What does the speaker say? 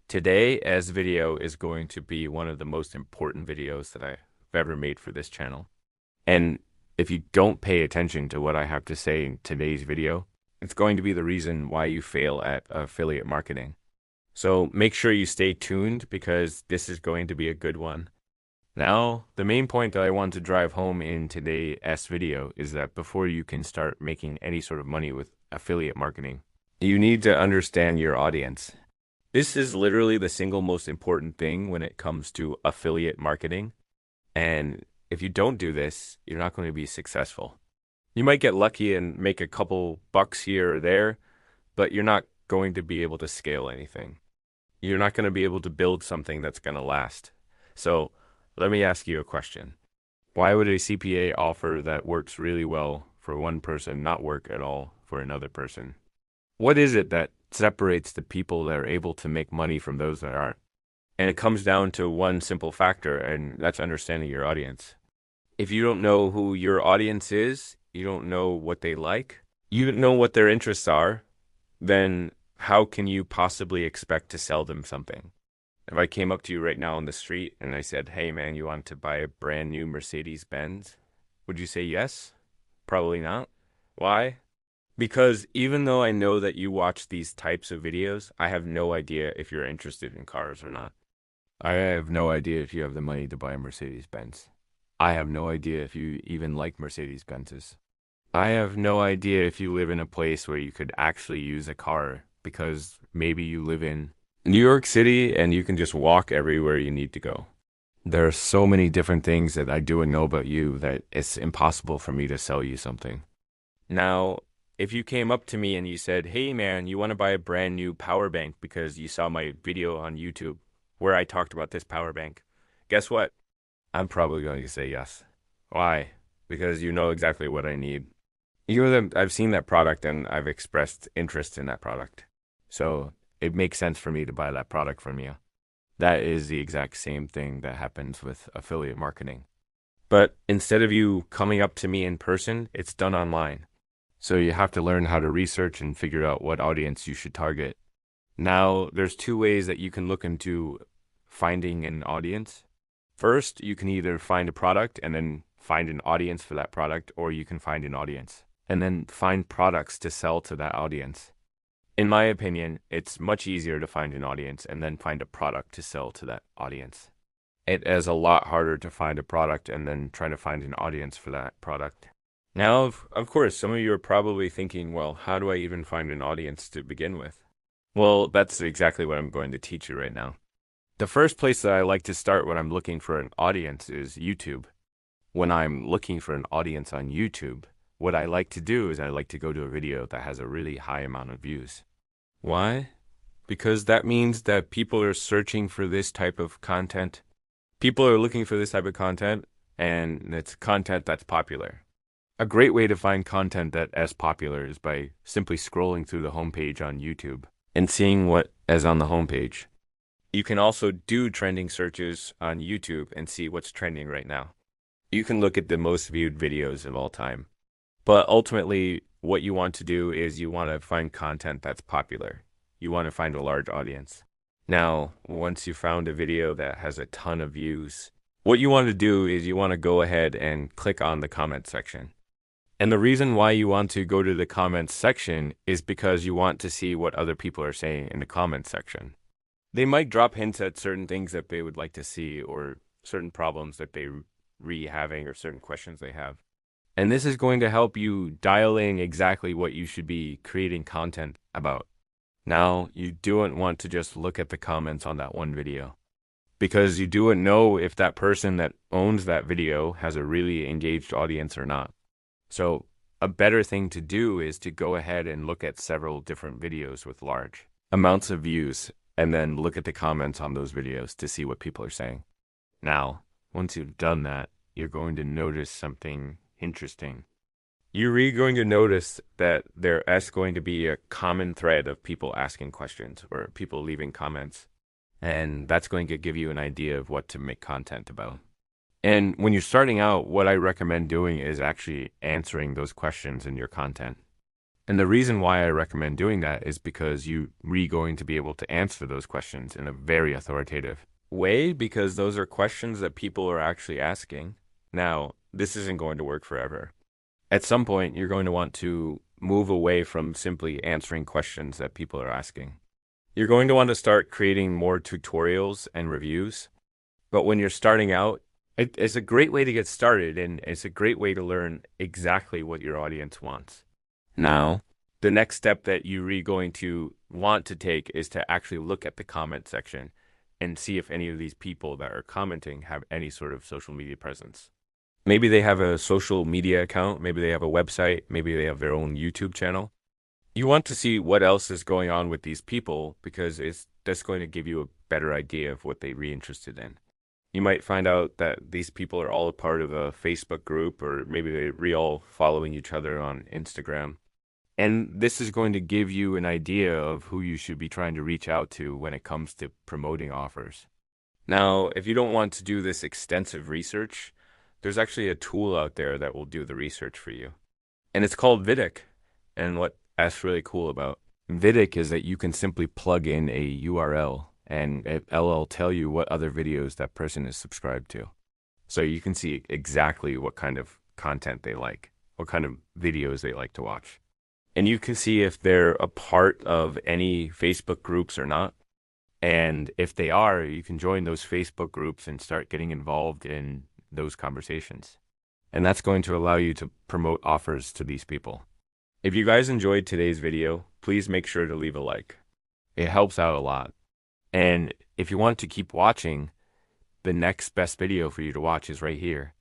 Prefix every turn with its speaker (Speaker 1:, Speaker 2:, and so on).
Speaker 1: Today's video is going to be one of the most important videos that I've ever made for this channel. And if you don't pay attention to what I have to say in today's video, it's going to be the reason why you fail at affiliate marketing. So make sure you stay tuned because this is going to be a good one. Now, the main point that I want to drive home in today's video is that before you can start making any sort of money with affiliate marketing, you need to understand your audience. This is literally the single most important thing when it comes to affiliate marketing. And if you don't do this, you're not going to be successful. You might get lucky and make a couple bucks here or there, but you're not going to be able to scale anything. You're not going to be able to build something that's going to last. So let me ask you a question. Why would a CPA offer that works really well for one person not work at all for another person? What is it that separates the people that are able to make money from those that aren't? And it comes down to one simple factor, and that's understanding your audience. If you don't know who your audience is, you don't know what they like, you don't know what their interests are, then how can you possibly expect to sell them something? If I came up to you right now on the street and I said, hey man, you want to buy a brand new Mercedes-Benz? Would you say yes? Probably not. Why? Because even though I know that you watch these types of videos, I have no idea if you're interested in cars or not. I have no idea if you have the money to buy a Mercedes-Benz. I have no idea if you even like Mercedes-Benzes. I have no idea if you live in a place where you could actually use a car because maybe you live in New York City and you can just walk everywhere you need to go. There are so many different things that I do and know about you that it's impossible for me to sell you something. Now, if you came up to me and you said, hey man, you want to buy a brand new power bank because you saw my video on YouTube where I talked about this power bank, guess what? I'm probably going to say yes. Why? Because you know exactly what I need. I've seen that product and I've expressed interest in that product. So it makes sense for me to buy that product from you. That is the exact same thing that happens with affiliate marketing. But instead of you coming up to me in person, it's done online. So you have to learn how to research and figure out what audience you should target. Now, there's two ways that you can look into finding an audience. First, you can either find a product and then find an audience for that product, or you can find an audience and then find products to sell to that audience. In my opinion, it's much easier to find an audience and then find a product to sell to that audience. It is a lot harder to find a product and then try to find an audience for that product. Now, of course, some of you are probably thinking, well, how do I even find an audience to begin with? Well, that's exactly what I'm going to teach you right now. The first place that I like to start when I'm looking for an audience is YouTube. When I'm looking for an audience on YouTube, what I like to do is I like to go to a video that has a really high amount of views. Why? Because that means that people are searching for this type of content. People are looking for this type of content, and it's content that's popular. A great way to find content that is popular is by simply scrolling through the homepage on YouTube and seeing what is on the homepage. You can also do trending searches on YouTube and see what's trending right now. You can look at the most viewed videos of all time. But ultimately, what you want to do is you want to find content that's popular. You want to find a large audience. Now, once you found a video that has a ton of views, what you want to do is you want to go ahead and click on the comment section. And the reason why you want to go to the comments section is because you want to see what other people are saying in the comments section. They might drop hints at certain things that they would like to see or certain problems that they having or certain questions they have. And this is going to help you dial in exactly what you should be creating content about. Now, you don't want to just look at the comments on that one video because you don't know if that person that owns that video has a really engaged audience or not. So a better thing to do is to go ahead and look at several different videos with large amounts of views and then look at the comments on those videos to see what people are saying. Now, once you've done that, you're going to notice something interesting. You're really going to notice that there is going to be a common thread of people asking questions or people leaving comments. And that's going to give you an idea of what to make content about. And when you're starting out, what I recommend doing is actually answering those questions in your content. And the reason why I recommend doing that is because you're going to be able to answer those questions in a very authoritative way, because those are questions that people are actually asking. Now, this isn't going to work forever. At some point, you're going to want to move away from simply answering questions that people are asking. You're going to want to start creating more tutorials and reviews. But when you're starting out, it's a great way to get started, and it's a great way to learn exactly what your audience wants. Now, the next step that you're really going to want to take is to actually look at the comment section and see if any of these people that are commenting have any sort of social media presence. Maybe they have a social media account, maybe they have a website, maybe they have their own YouTube channel. You want to see what else is going on with these people, because that's going to give you a better idea of what they're really interested in. You might find out that these people are all a part of a Facebook group, or maybe they're all following each other on Instagram. And this is going to give you an idea of who you should be trying to reach out to when it comes to promoting offers. Now, if you don't want to do this extensive research, there's actually a tool out there that will do the research for you. And it's called Vidic. And what that's really cool about Vidic is that you can simply plug in a URL and it'll tell you what other videos that person is subscribed to. So you can see exactly what kind of content they like, what kind of videos they like to watch. And you can see if they're a part of any Facebook groups or not. And if they are, you can join those Facebook groups and start getting involved in those conversations. And that's going to allow you to promote offers to these people. If you guys enjoyed today's video, please make sure to leave a like. It helps out a lot. And if you want to keep watching, the next best video for you to watch is right here.